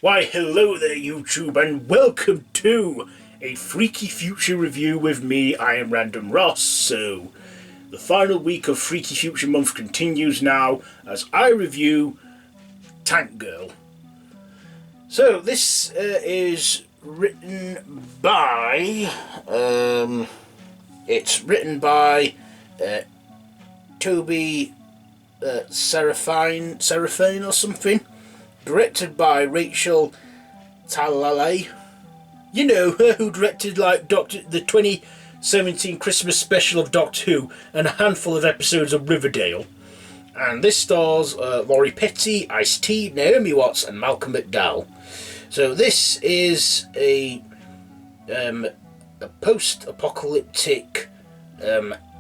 Why, hello there, YouTube, and welcome to a Freaky Future review with me. I am Random Ross. So, the final week of Freaky Future month continues now as I review Tank Girl. So, this is written by. It's written by Toby Seraphine or something. Directed by Rachel Talalay. You know, her who directed the 2017 Christmas special of Doctor Who and a handful of episodes of Riverdale. And this stars Laurie Petty, Ice-T, Naomi Watts and Malcolm McDowell. So this is a post-apocalyptic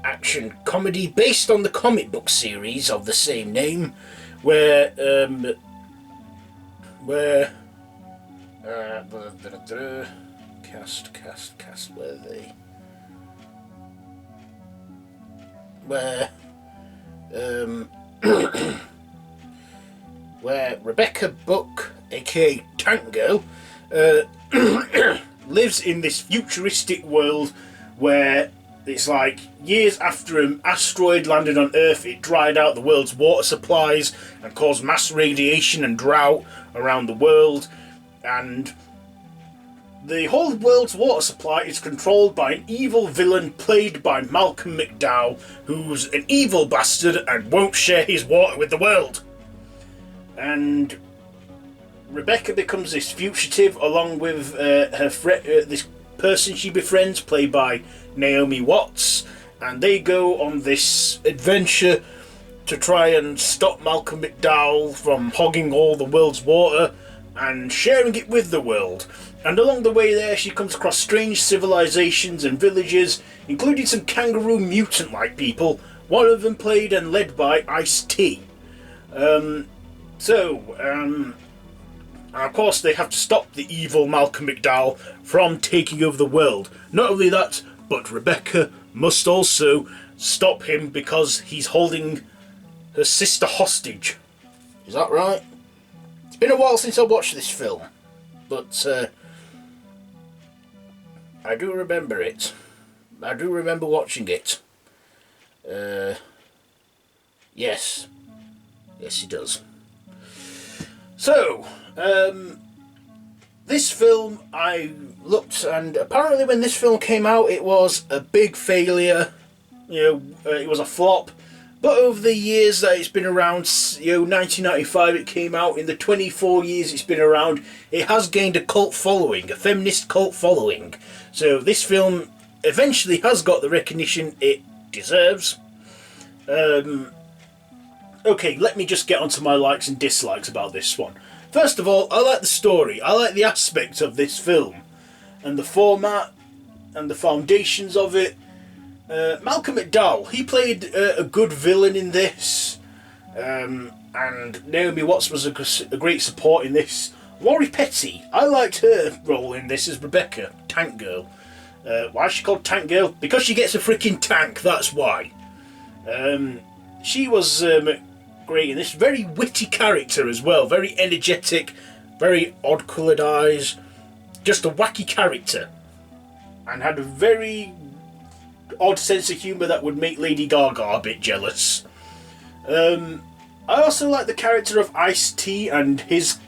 action comedy based on the comic book series of the same name, where cast where they where Rebecca Buck, aka Tank Girl, lives in this futuristic world where it's like years after an asteroid landed on Earth, it dried out the world's water supplies and caused mass radiation and drought around the world, and the whole world's water supply is controlled by an evil villain played by Malcolm McDowell, who's an evil bastard and won't share his water with the world. And Rebecca becomes this fugitive along with this person she befriends, played by Naomi Watts, and they go on this adventure to try and stop Malcolm McDowell from hogging all the world's water and sharing it with the world. And along the way there, she comes across strange civilizations and villages, including some kangaroo mutant-like people, one of them played and led by Ice-T. And of course they have to stop the evil Malcolm McDowell from taking over the world. Not only that, but Rebecca must also stop him because he's holding her sister hostage. Is that right? It's been a while since I watched this film, but I do remember it. I do remember watching it. Yes, he does. So, this film, I looked, and apparently when this film came out, it was a big failure. It was a flop. But over the years that it's been around, 1995 it came out, in the 24 years it's been around, it has gained a cult following, a feminist cult following. So this film eventually has got the recognition it deserves. Okay, let me just get onto my likes and dislikes about this one. First of all, I like the story. I like the aspect of this film and the format and the foundations of it. Malcolm McDowell, he played a good villain in this, and Naomi Watts was a great support in this. Laurie Petty, I liked her role in this as Rebecca, Tank Girl. Why is she called Tank Girl? Because she gets a freaking tank, that's why. She was great in this. Very witty character as well. Very energetic, very odd coloured eyes. Just a wacky character. And had a very odd sense of humour that would make Lady Gaga a bit jealous. I also like the character of Ice-T and his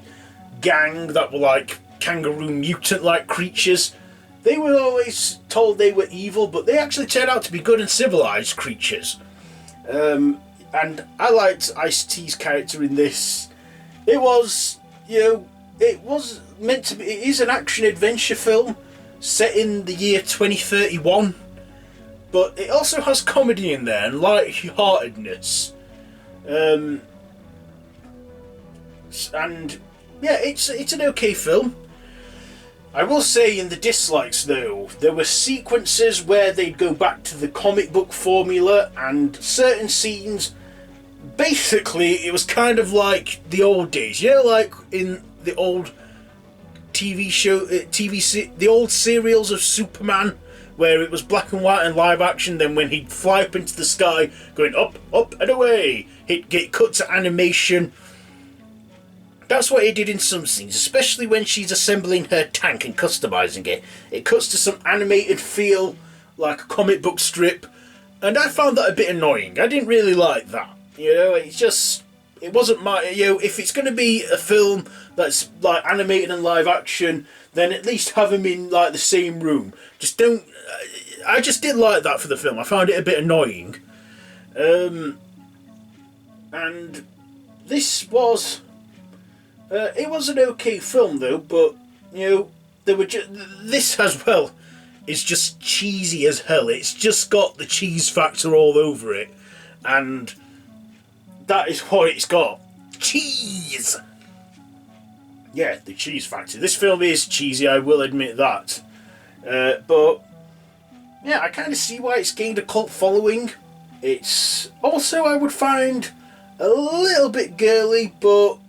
gang that were like kangaroo mutant-like creatures. They were always told they were evil, but they actually turned out to be good and civilised creatures. And I liked Ice-T's character in this. It was meant to be. It is an action-adventure film set in the year 2031, but it also has comedy in there and light-heartedness. And yeah, it's an okay film. I will say in the dislikes though, there were sequences where they'd go back to the comic book formula, and certain scenes, basically it was kind of like the old days, like in the old the old serials of Superman, where it was black and white and live action, then when he'd fly up into the sky, going up, up and away, he'd get cut to animation. That's what it did in some scenes, especially when she's assembling her tank and customising it. It cuts to some animated feel, like a comic book strip, and I found that a bit annoying. I didn't really like that. You know, it's just, it wasn't my, you know, if it's going to be a film that's like animated and live action, then at least have them in like the same room. Just don't, I just didn't like that for the film. I found it a bit annoying. And this was, it was an okay film though, but, you know, there were this as well is just cheesy as hell. It's just got the cheese factor all over it, and that is what it's got. Cheese! Yeah, the cheese factor. This film is cheesy, I will admit that. But, yeah, I kind of see why it's gained a cult following. It's also, I would find, a little bit girly, but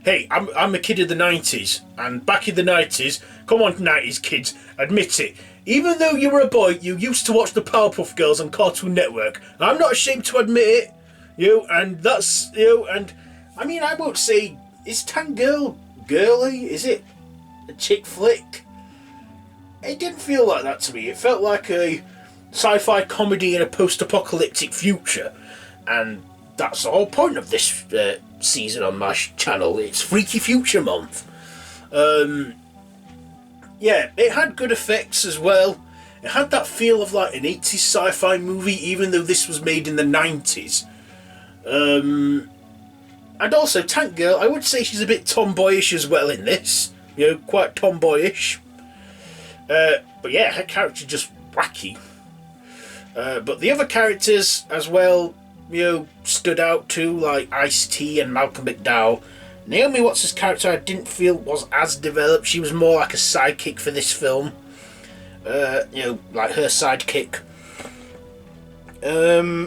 hey, I'm a kid of the 90s, and back in the 90s, come on 90s kids, admit it, even though you were a boy, you used to watch the Powerpuff Girls on Cartoon Network. I'm not ashamed to admit it, you know, and that's, you know, and I mean, I won't say, is Tank Girl girly? Is it a chick flick? It didn't feel like that to me. It felt like a sci-fi comedy in a post-apocalyptic future, and that's the whole point of this season on my channel. It's Freaky Future Month. Yeah, it had good effects as well. It had that feel of like an 80s sci-fi movie, even though this was made in the 90s. And also, Tank Girl, I would say she's a bit tomboyish as well in this. You know, quite tomboyish. But yeah, her character just wacky. But the other characters as well, you know, stood out too, like Ice-T and Malcolm McDowell. Naomi Watts' character I didn't feel was as developed. She was more like a sidekick for this film. You know, like her sidekick.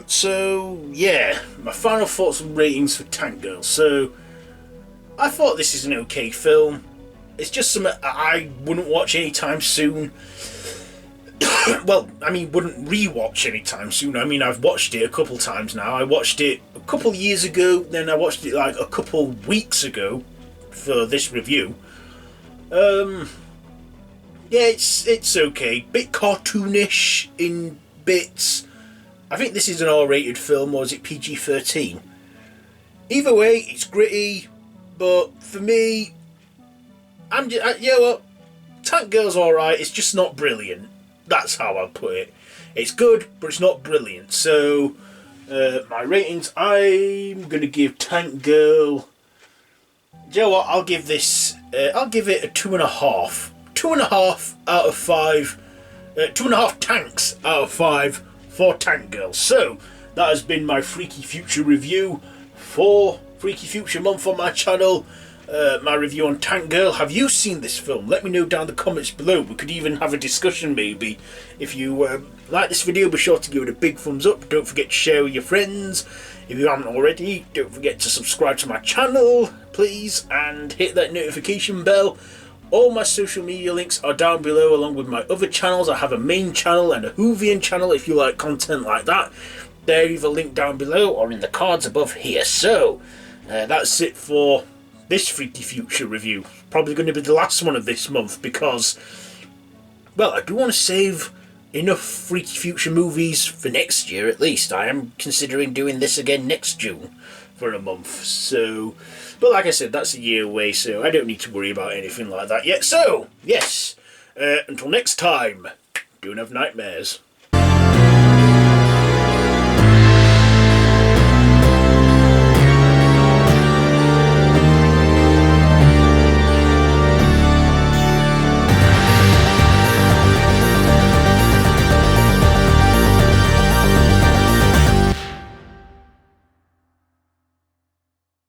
So, yeah, my final thoughts and ratings for Tank Girl. So, I thought this is an okay film. It's just something I wouldn't watch anytime soon. Well, I mean, wouldn't re-watch anytime soon. I mean, I've watched it a couple times now. I watched it a couple years ago, then I watched it like a couple weeks ago for this review. Yeah, it's okay. Bit cartoonish in bits. I think this is an R-rated film, or is it PG-13? Either way, it's gritty, but for me, you know what? Tank Girl's alright, it's just not brilliant. That's how I'll put it. It's good, but it's not brilliant. So, my ratings, I'm going to give Tank Girl, you know what, I'll give this, I'll give it a 2.5. 2.5 out of 5, 2.5 tanks out of 5 for Tank Girl. So, that has been my Freaky Future review for Freaky Future Month on my channel. My review on Tank Girl. Have you seen this film? Let me know down in the comments below. We could even have a discussion maybe. If you like this video, be sure to give it a big thumbs up. Don't forget to share with your friends. If you haven't already, don't forget to subscribe to my channel, please, and hit that notification bell. All my social media links are down below, along with my other channels. I have a main channel and a Whovian channel if you like content like that. They're either linked down below or in the cards above here. So, that's it for this Freaky Future review. Probably going to be the last one of this month because, well, I do want to save enough Freaky Future movies for next year at least. I am considering doing this again next June for a month. So, but like I said, that's a year away, so I don't need to worry about anything like that yet. So, yes, until next time, don't have nightmares.